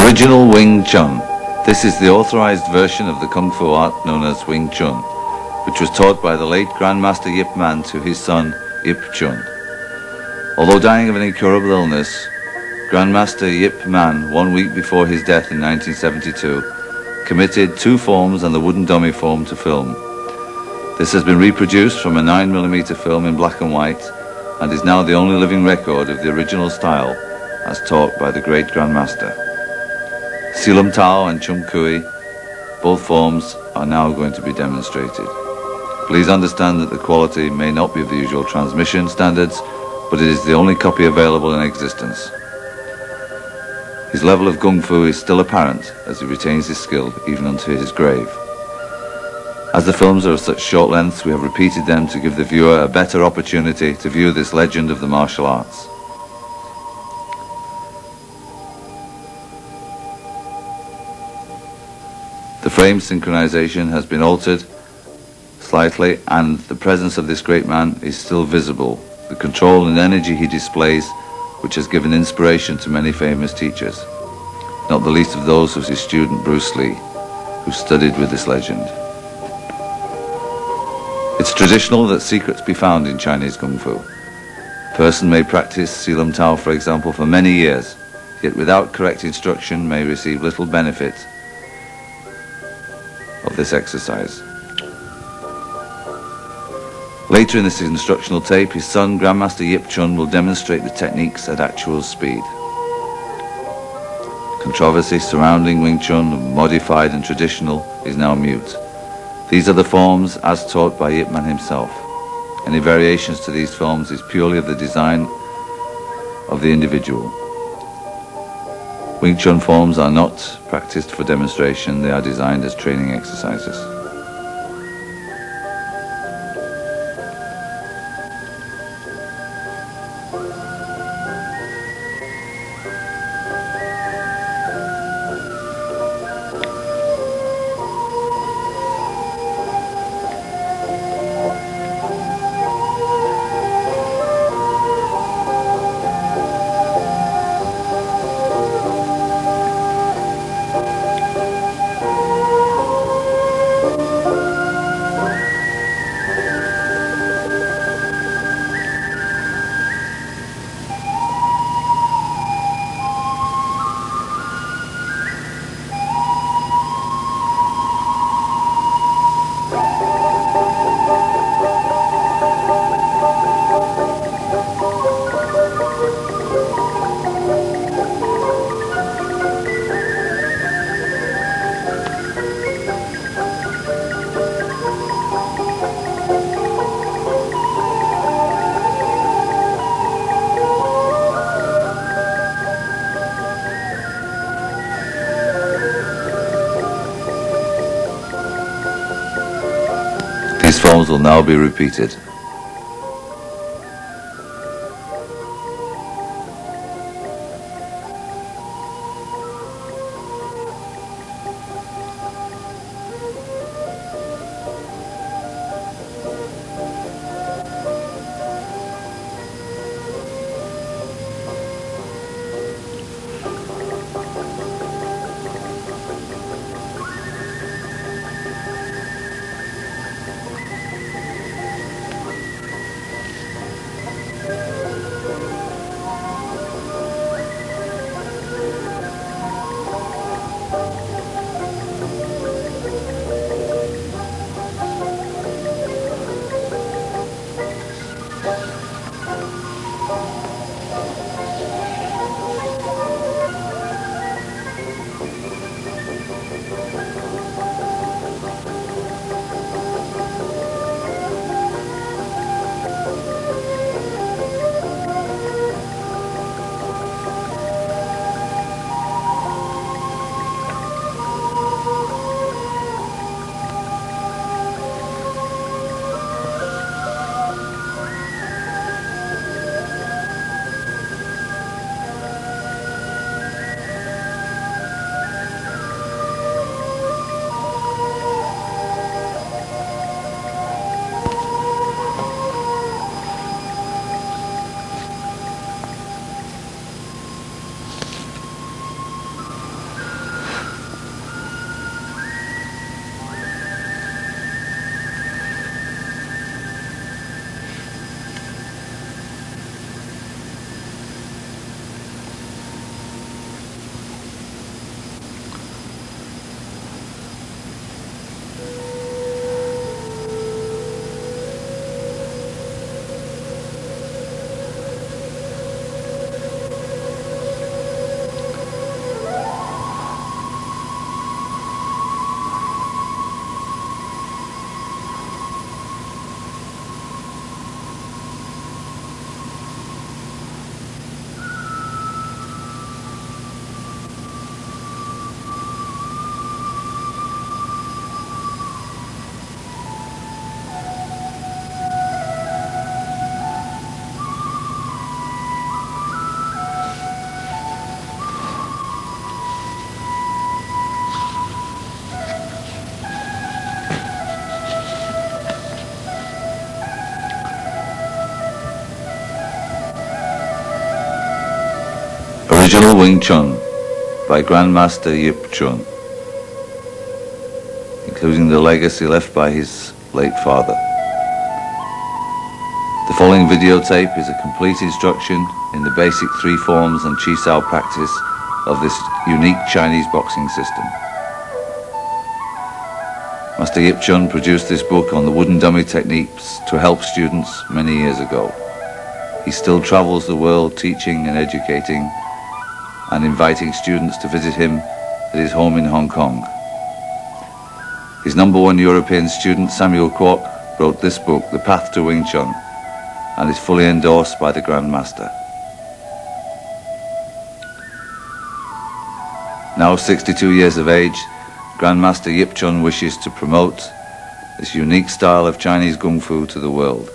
Original Wing Chun. This is the authorized version of the Kung Fu art known as Wing Chun, which was taught by the late Grandmaster Yip Man to his son Yip Chun. Although dying of an incurable illness, Grandmaster Yip Man, 1 week before his death in 1972, committed 2 forms and the wooden dummy form to film. This has been reproduced from a 9mm film in black and white and is now the only living record of the original style as taught by the great Grandmaster. Silum Tao and Chum Kui, both forms are now going to be demonstrated. Please understand that the quality may not be of the usual transmission standards, but it is the only copy available in existence. His level of Kung Fu is still apparent as he retains his skill even unto his grave. As the films are of such short lengths, we have repeated them to give the viewer a better opportunity to view this legend of the martial arts. The frame synchronization has been altered slightly, and the presence of this great man is still visible. The control and energy he displays, which has given inspiration to many famous teachers, not the least of those was his student Bruce Lee, who studied with this legend. It's traditional that secrets be found in Chinese Kung Fu. A person may practice Silum Tao, for example, for many years, yet without correct instruction may receive little benefit of this exercise. Later in this instructional tape, his son, Grandmaster Yip Chun, will demonstrate the techniques at actual speed. Controversy surrounding Wing Chun, modified and traditional, is now mute. These are the forms as taught by Yip Man himself. Any variations to these forms is purely of the design of the individual. Wing Chun forms are not practiced for demonstration, they are designed as training exercises. These forms will now be repeated. Original Wing Chun by Grandmaster Yip Chun, including the legacy left by his late father. The following videotape is a complete instruction in the basic three forms and Chi Sao practice of this unique Chinese boxing system. Master Yip Chun produced this book on the wooden dummy techniques to help students many years ago. He still travels the world teaching and educating and inviting students to visit him at his home in Hong Kong. His #1 European student, Samuel Kwok, wrote this book, The Path to Wing Chun, and is fully endorsed by the Grandmaster. Now 62 years of age, Grandmaster Yip Chun wishes to promote this unique style of Chinese Kung Fu to the world.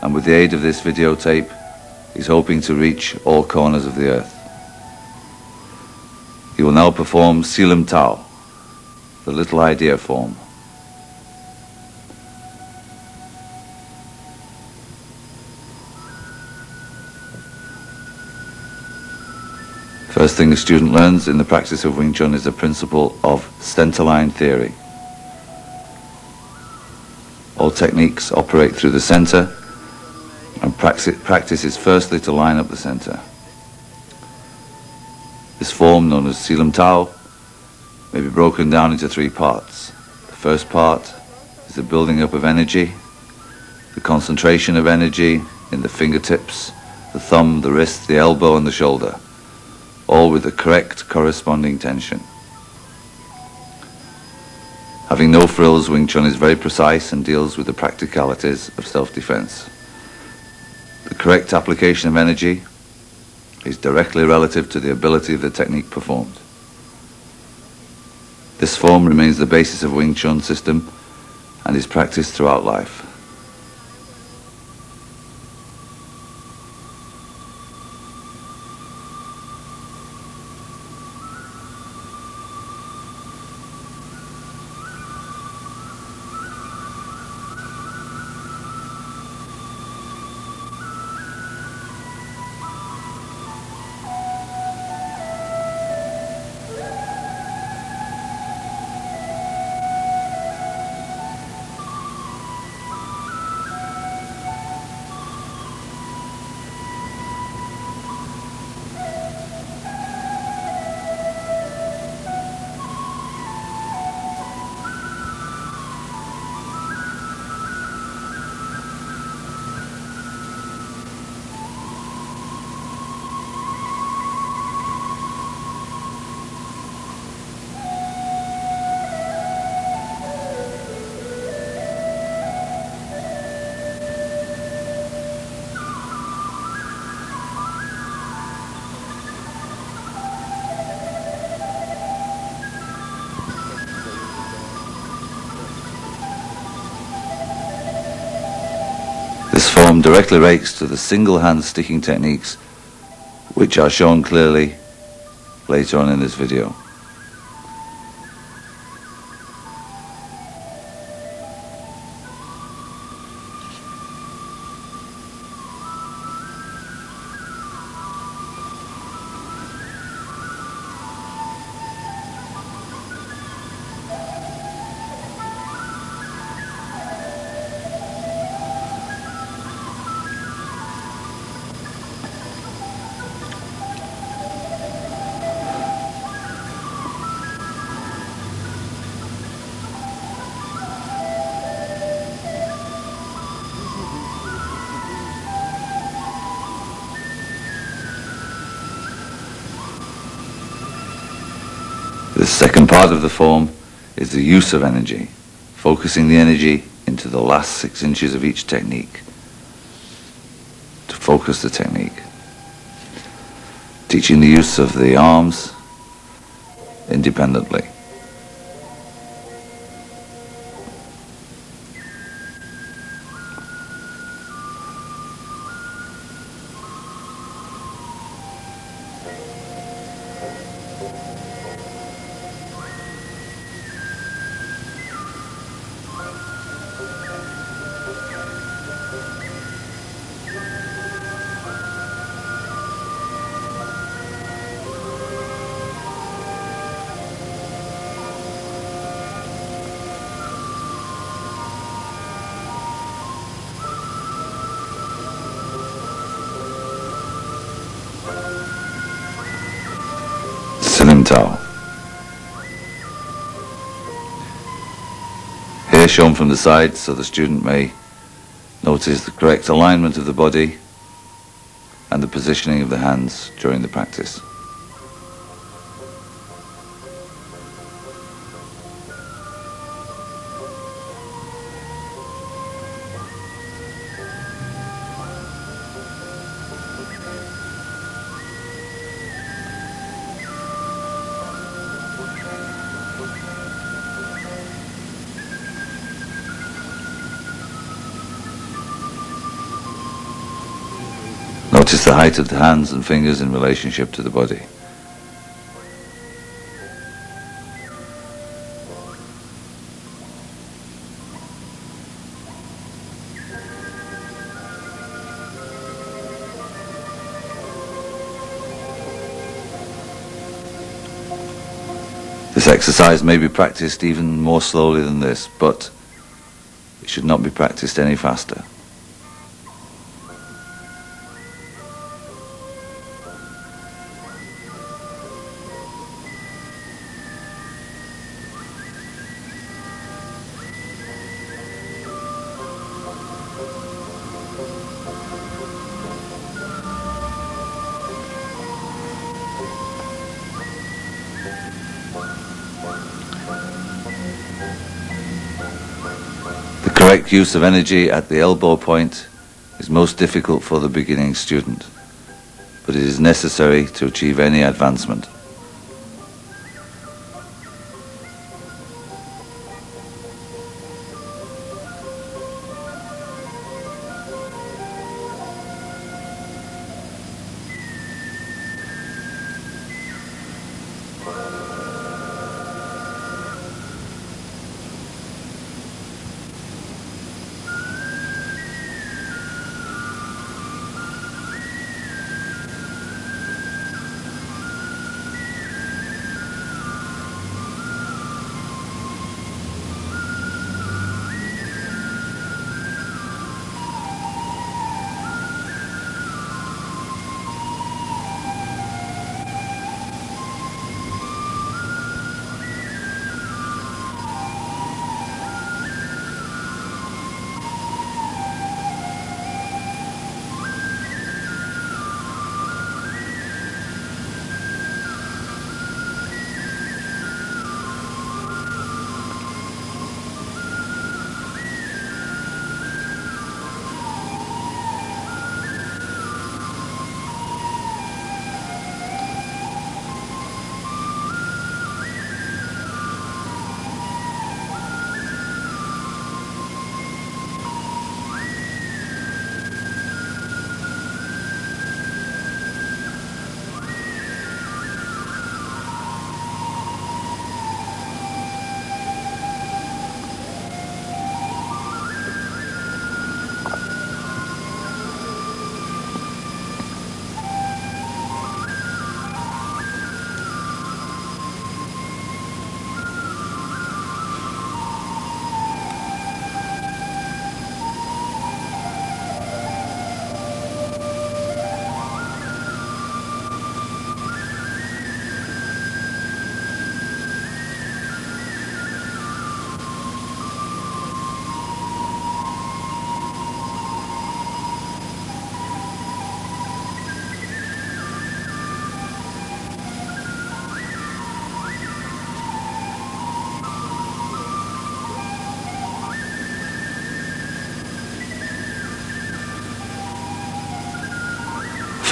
And with the aid of this videotape, he's hoping to reach all corners of the earth. He will now perform Silam Tao, the little idea form. First thing a student learns in the practice of Wing Chun is the principle of center-line theory. All techniques operate through the center, and practice is firstly to line up the center. This form, known as Silam Tao, may be broken down into three parts. The first part is the building up of energy, the concentration of energy in the fingertips, the thumb, the wrist, the elbow, and the shoulder, all with the correct corresponding tension. Having no frills, Wing Chun is very precise and deals with the practicalities of self-defense. The correct application of energy is directly relative to the ability of the technique performed. This form remains the basis of Wing Chun system and is practiced throughout life. This form directly relates to the single hand sticking techniques, which are shown clearly later on in this video. The second part of the form is the use of energy, focusing the energy into the last 6 inches of each technique to focus the technique. Teaching the use of the arms independently. Here shown from the side so the student may notice the correct alignment of the body and the positioning of the hands during the practice. Notice the height of the hands and fingers in relationship to the body. This exercise may be practiced even more slowly than this, but it should not be practiced any faster. The correct use of energy at the elbow point is most difficult for the beginning student, but it is necessary to achieve any advancement.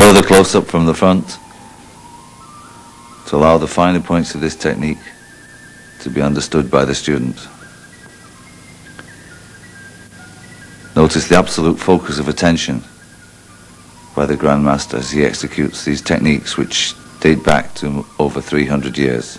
Further close-up from the front to allow the finer points of this technique to be understood by the student. Notice the absolute focus of attention by the Grandmaster as he executes these techniques which date back to over 300 years.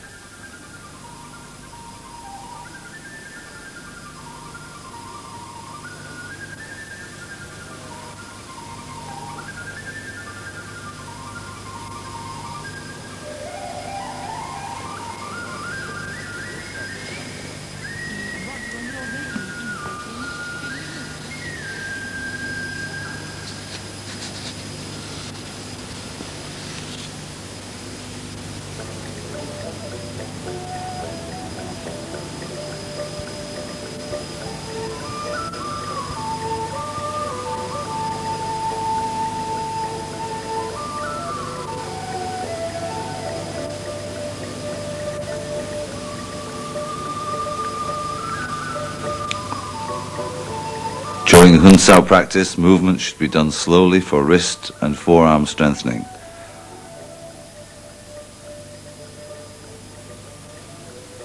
During Hun Sao practice, movement should be done slowly for wrist and forearm strengthening.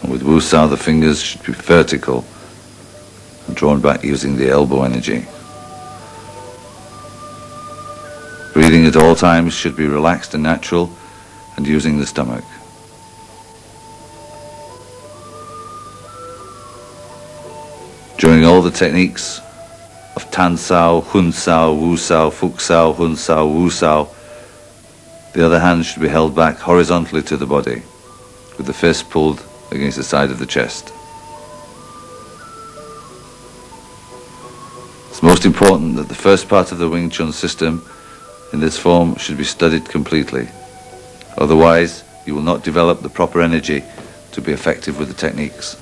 And with Wu Sao, the fingers should be vertical and drawn back using the elbow energy. Breathing at all times should be relaxed and natural and using the stomach. During all the techniques of Tan Sao, Hun Sao, Wu Sao, Fuk Sao, Hun Sao, Wu Sao, the other hand should be held back horizontally to the body, with the fist pulled against the side of the chest. It's most important that the first part of the Wing Chun system in this form should be studied completely. Otherwise, you will not develop the proper energy to be effective with the techniques.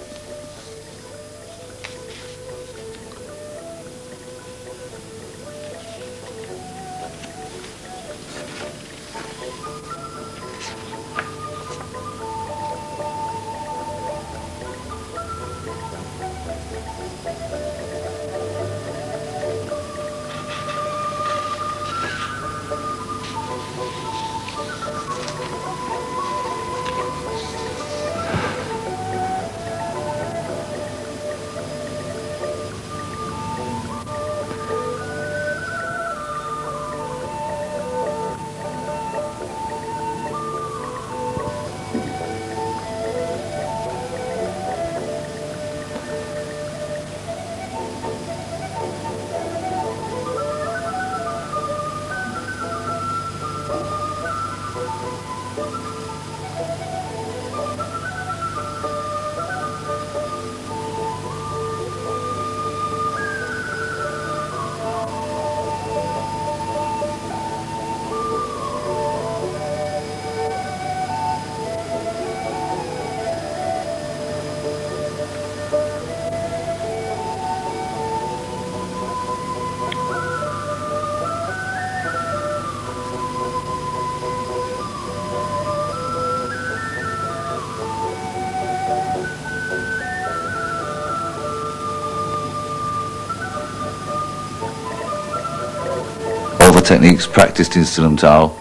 All the techniques practiced in Silam Tao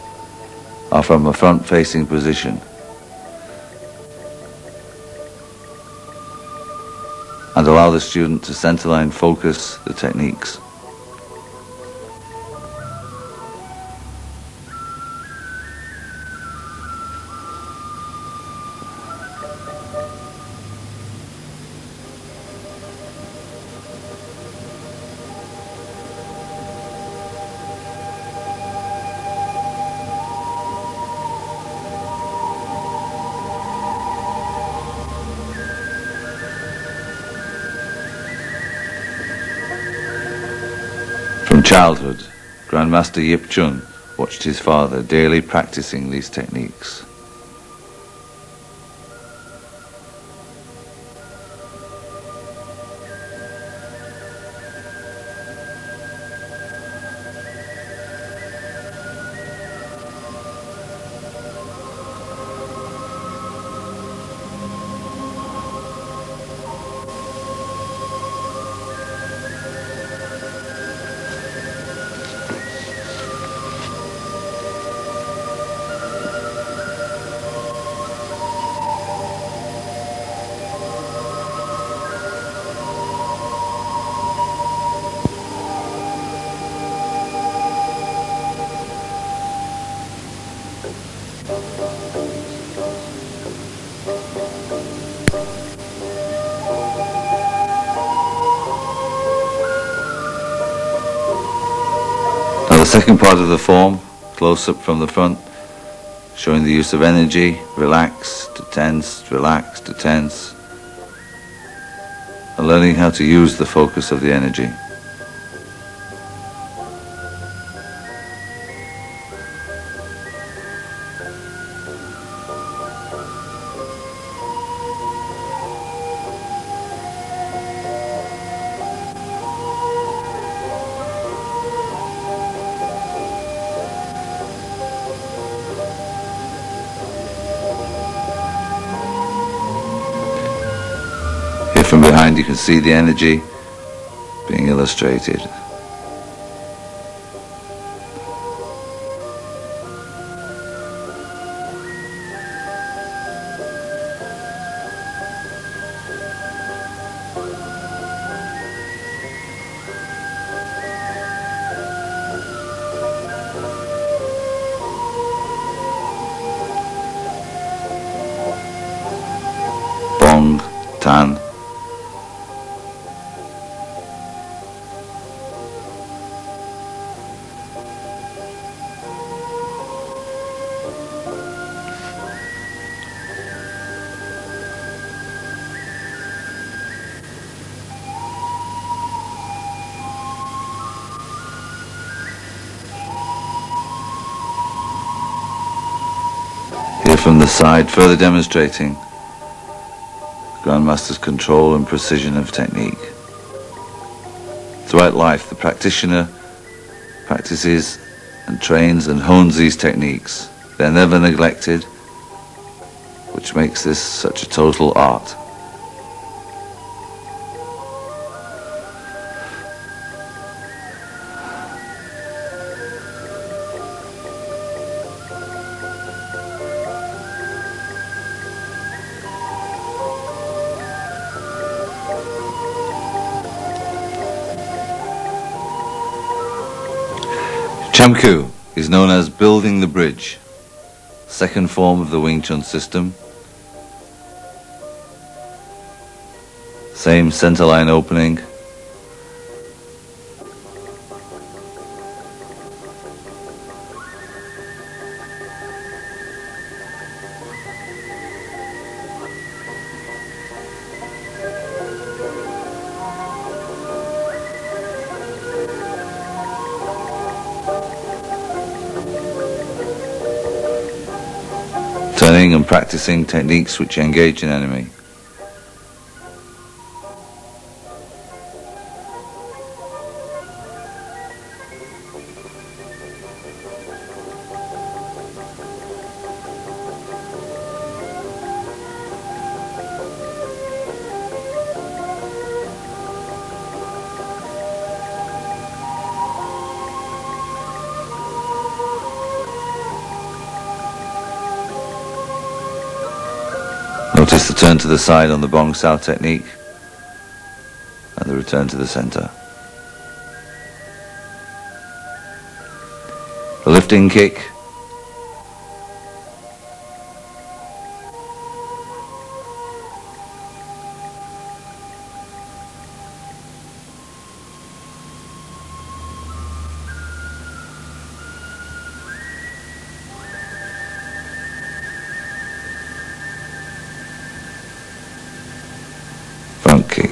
are from a front-facing position and allow the student to centerline focus the techniques. From childhood, Grandmaster Yip Chun watched his father daily practicing these techniques. Now the second part of the form, close up from the front, showing the use of energy, relax to tense, relax to tense, and learning how to use the focus of the energy. From behind you can see the energy being illustrated. Bong, Tan. Here from the side, further demonstrating Grandmaster's control and precision of technique. Throughout life, the practitioner practices and trains and hones these techniques. They're never neglected, which makes this such a total art. Chamku is known as building the bridge, second form of the Wing Chun system. Same center line opening. Turning and practicing techniques which engage an enemy. Notice the turn to the side on the Bong Sao technique and the return to the center. The lifting kick. Front kick.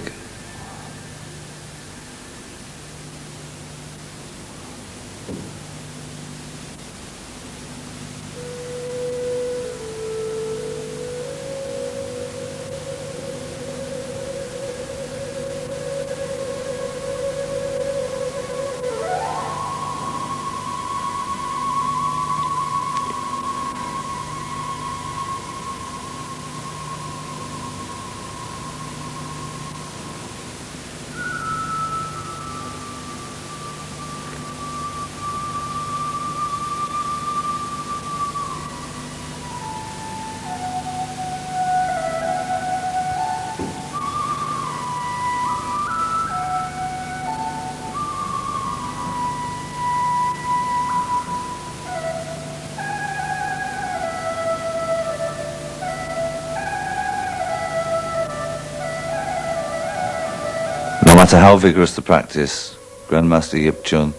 No matter how vigorous the practice, Grandmaster Yip Chun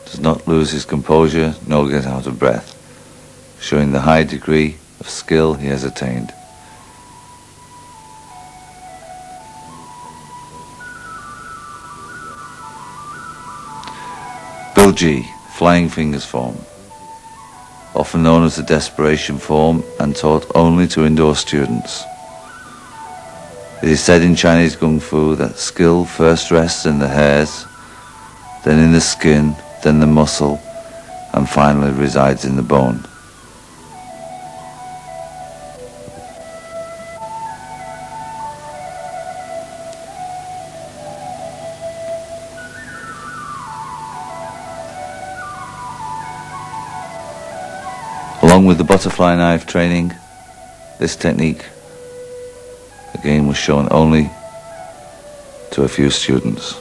does not lose his composure nor get out of breath, showing the high degree of skill he has attained. Bilji, flying fingers form, often known as the desperation form and taught only to indoor students. It is said in Chinese Kung Fu that skill first rests in the hairs, then in the skin, then the muscle, and finally resides in the bone. with the butterfly knife training, this technique again was shown only to a few students.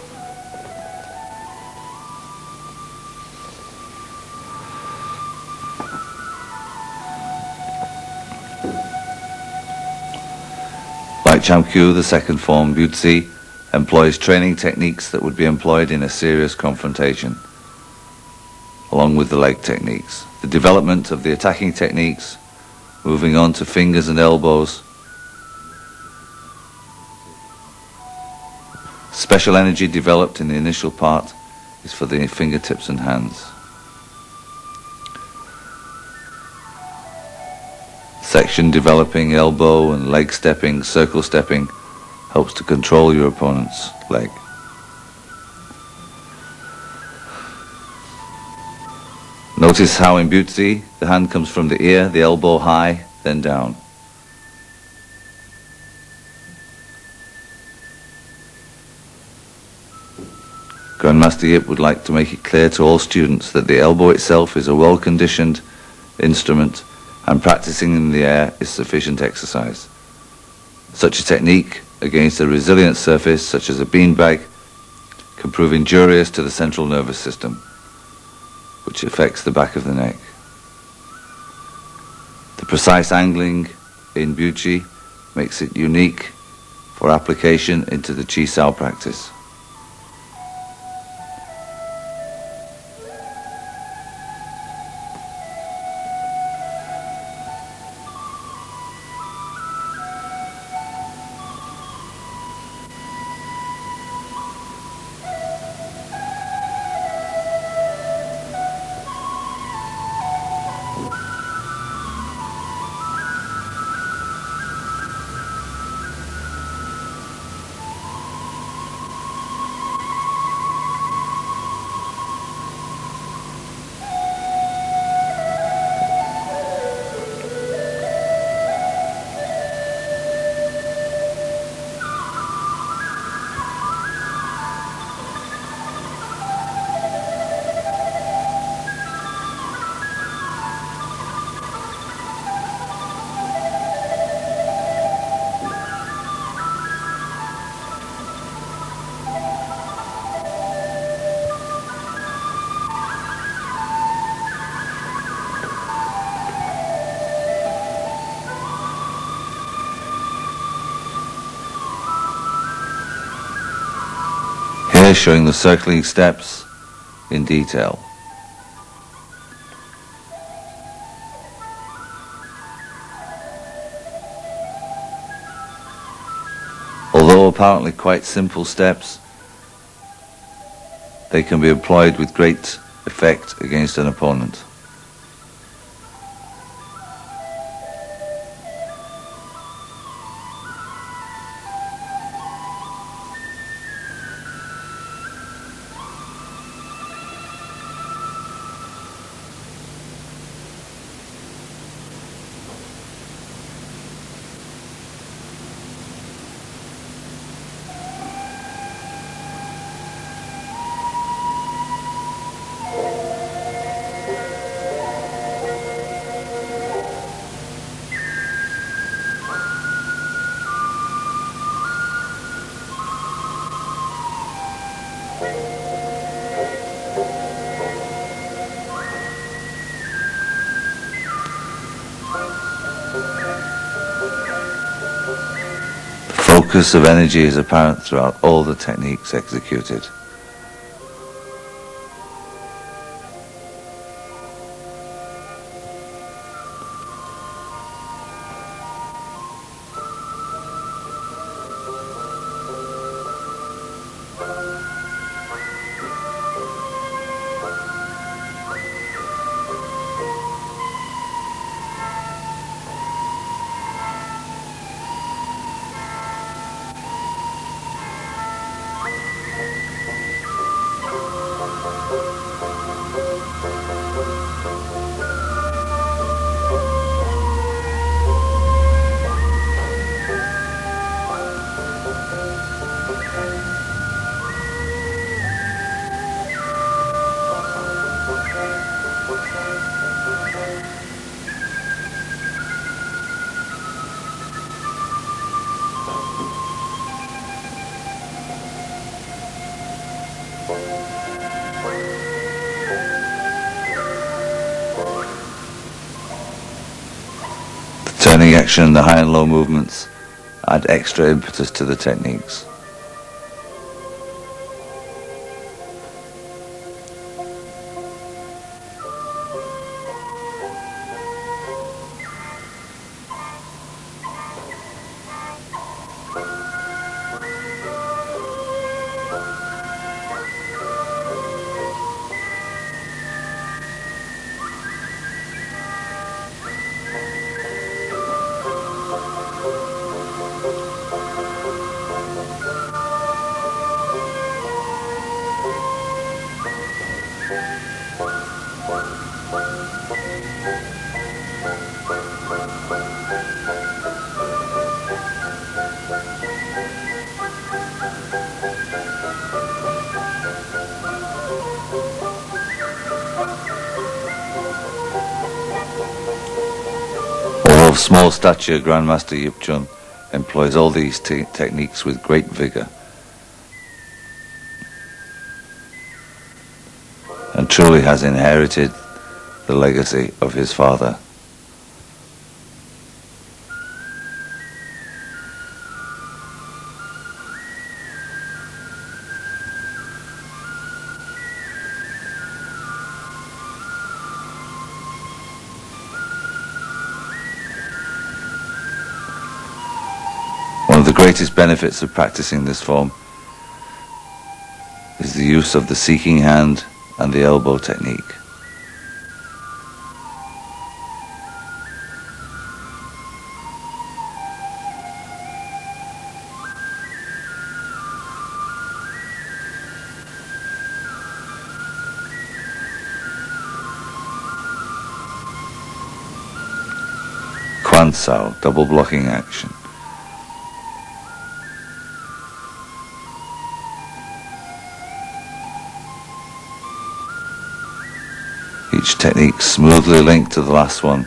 Like Chamkyu, the second form Butzi employs training techniques that would be employed in a serious confrontation, along with the leg techniques. The development of the attacking techniques, moving on to fingers and elbows. Special energy developed in the initial part is for the fingertips and hands. Section developing elbow and leg stepping, circle stepping, helps to control your opponent's leg. Notice how in Butzi, the hand comes from the ear, the elbow high, then down. Grandmaster Yip would like to make it clear to all students that the elbow itself is a well-conditioned instrument and practicing in the air is sufficient exercise. Such a technique against a resilient surface such as a beanbag can prove injurious to the central nervous system, which affects the back of the neck. The precise angling in Buchi makes it unique for application into the Chi Sao practice. Here showing the circling steps in detail. Although apparently quite simple steps, they can be employed with great effect against an opponent. The focus of energy is apparent throughout all the techniques executed. The turning action and the high and low movements add extra impetus to the techniques. Of small stature, Grandmaster Yip Chun employs all these techniques with great vigour and truly has inherited the legacy of his father. One of the greatest benefits of practicing this form is the use of the seeking hand and the elbow technique. Quan Sao, double blocking action. Each technique smoothly linked to the last one.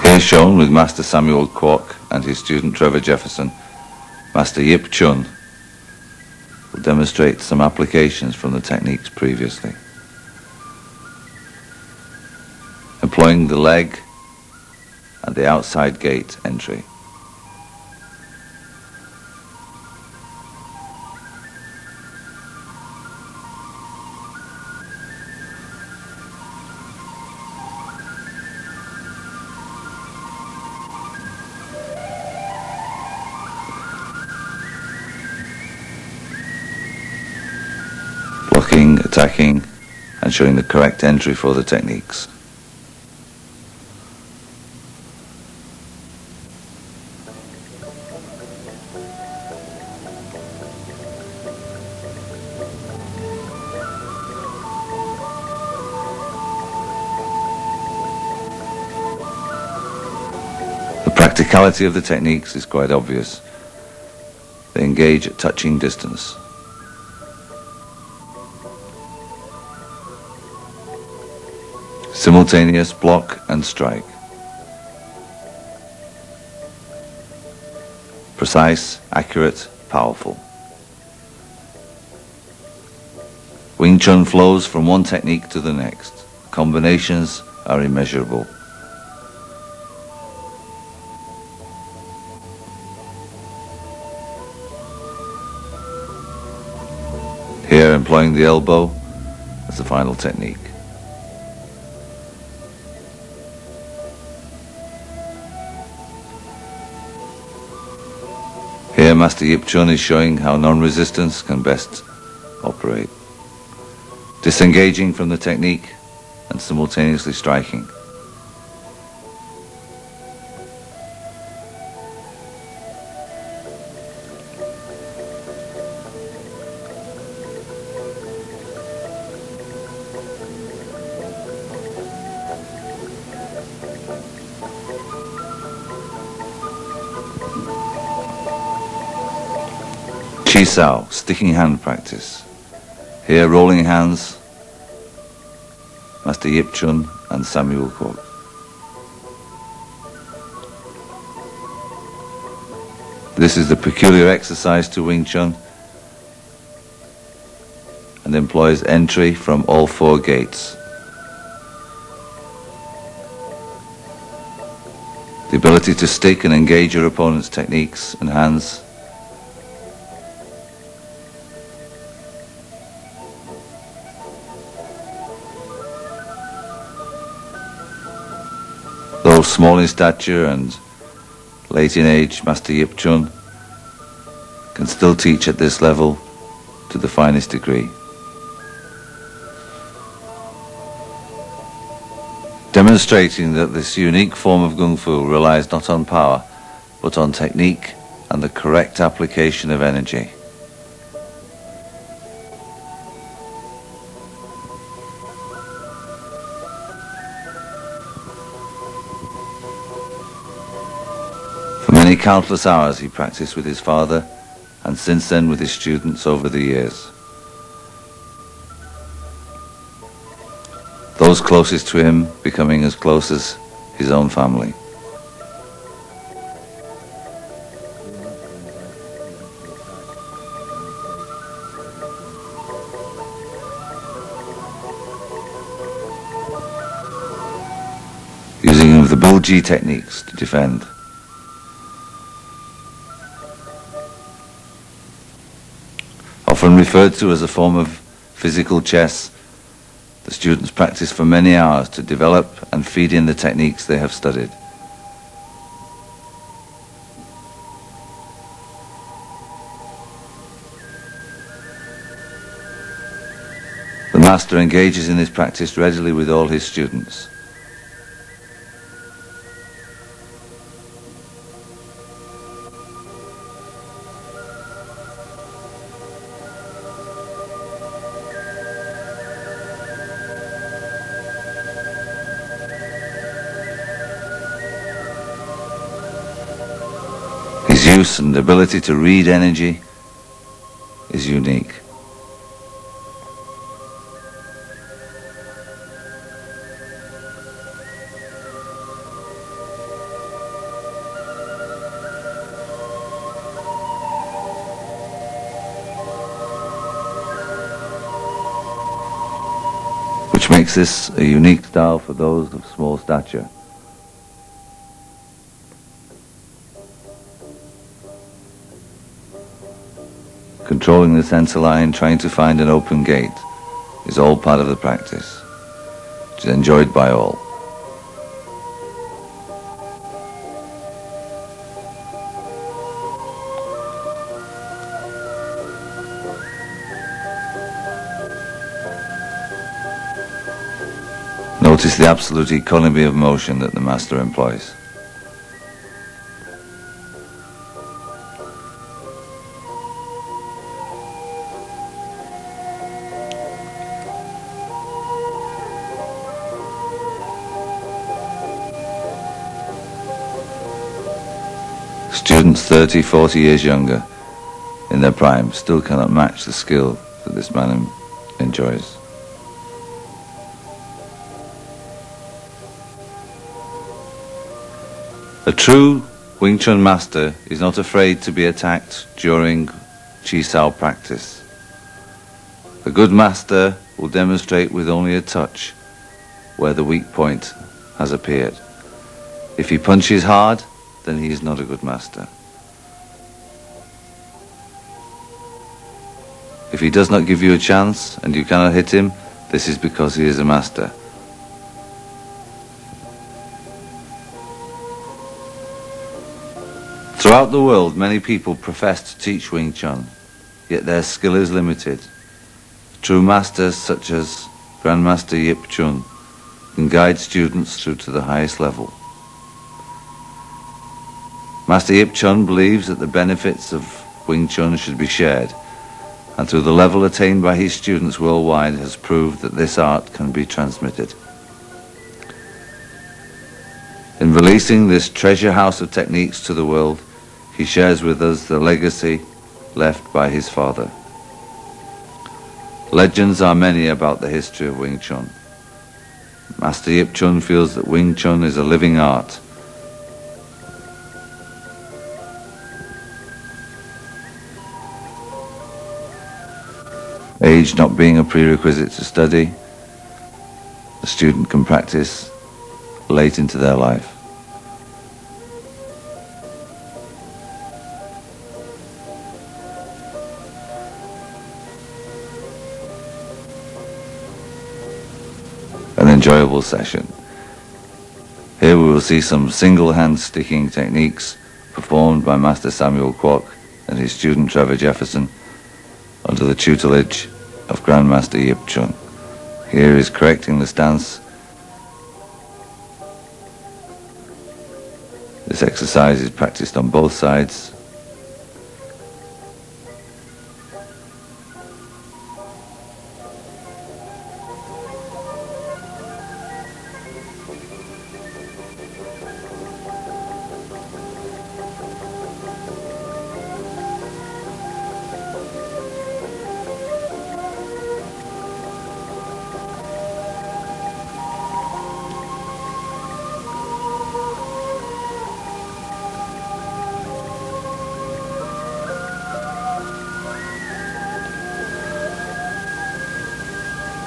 Here shown with Master Samuel Kwok and his student Trevor Jefferson, Master Yip Chun will demonstrate some applications from the techniques previously. Employing the leg and the outside gate entry. Blocking, attacking, and showing the correct entry for the techniques. The practicality of the techniques is quite obvious. They engage at touching distance. Simultaneous block and strike. Precise, accurate, powerful. Wing Chun flows from one technique to the next. Combinations are immeasurable. here employing the elbow as the final technique. Here Master Yip Chun is showing how non-resistance can best operate, disengaging from the technique and simultaneously striking. Chi Sao, sticking hand practice. Here rolling hands, Master Yip Chun and Samuel Kwok. This is the peculiar exercise to Wing Chun and employs entry from all four gates. The ability to stick and engage your opponent's techniques and hands. Though small in stature and late in age, Master Yip Chun can still teach at this level to the finest degree. Demonstrating that this unique form of Kung Fu relies not on power, but on technique and the correct application of energy. For many countless hours he practiced with his father, and since then with his students over the years. Those closest to him becoming as close as his own family. Using the Bulji techniques to defend. Often referred to as a form of physical chess, the students practice for many hours to develop and feed in the techniques they have studied. The master engages in this practice readily with all his students. His use and ability to read energy is unique. Which makes this a unique style for those of small stature. Controlling the center line, trying to find an open gate, is all part of the practice, which is enjoyed by all. Notice the absolute economy of motion that the master employs. Students 30, 40 years younger, in their prime, still cannot match the skill that this man enjoys. A true Wing Chun master is not afraid to be attacked during Chi Sao practice. A good master will demonstrate with only a touch where the weak point has appeared. If he punches hard, then he is not a good master. If he does not give you a chance and you cannot hit him, this is because he is a master. Throughout the world, many people profess to teach Wing Chun, yet their skill is limited. True masters such as Grandmaster Yip Chun can guide students through to the highest level. Master Yip Chun believes that the benefits of Wing Chun should be shared, and through the level attained by his students worldwide has proved that this art can be transmitted. In releasing this treasure house of techniques to the world, he shares with us the legacy left by his father. Legends are many about the history of Wing Chun. Master Yip Chun feels that Wing Chun is a living art. Age not being a prerequisite to study, the student can practice late into their life. An enjoyable session. Here we will see some single-hand sticking techniques performed by Master Samuel Kwok and his student Trevor Jefferson under the tutelage of Grandmaster Yip Chun. Here is correcting the stance. This exercise is practiced on both sides.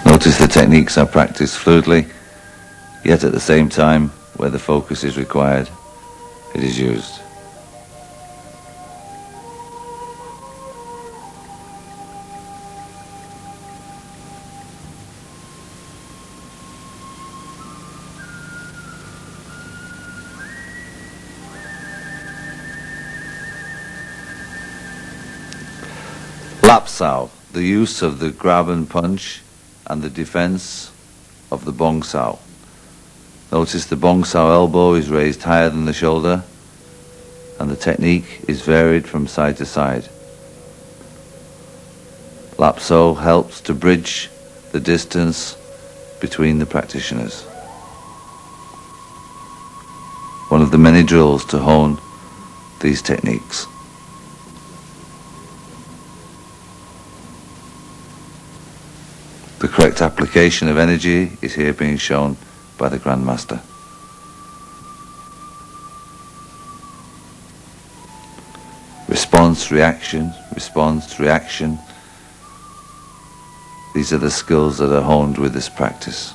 Notice the techniques are practiced fluidly, yet at the same time, where the focus is required, it is used. Lap sao, the use of the grab and punch and the defense of the bong sao. Notice the bong sao elbow is raised higher than the shoulder and the technique is varied from side to side. Lap sao helps to bridge the distance between the practitioners. One of the many drills to hone these techniques. The correct application of energy is here being shown by the Grandmaster. Response, reaction, response, reaction. These are the skills that are honed with this practice.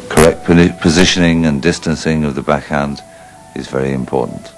Correct positioning and distancing of the backhand is very important.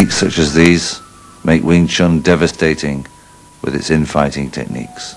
Techniques such as these make Wing Chun devastating with its infighting techniques.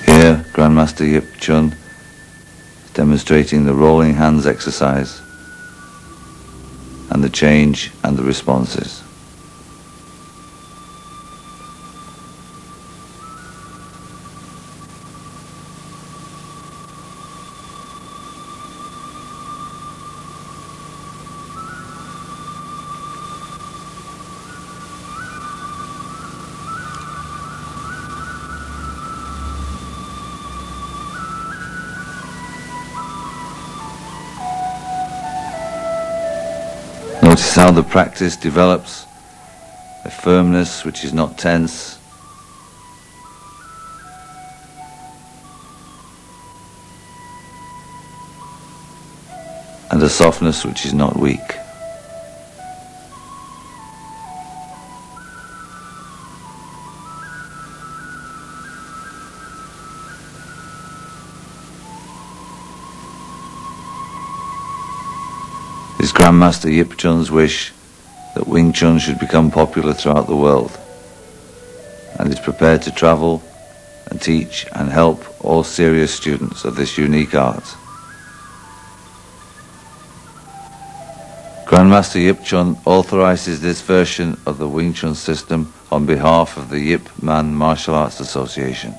Here, Grandmaster Yip Chun is demonstrating the rolling hands exercise and the change and the responses. Notice how the practice develops a firmness which is not tense, and a softness which is not weak. It is Grandmaster Yip Chun's wish that Wing Chun should become popular throughout the world, and is prepared to travel and teach and help all serious students of this unique art. Grandmaster Yip Chun authorizes this version of the Wing Chun system on behalf of the Yip Man Martial Arts Association.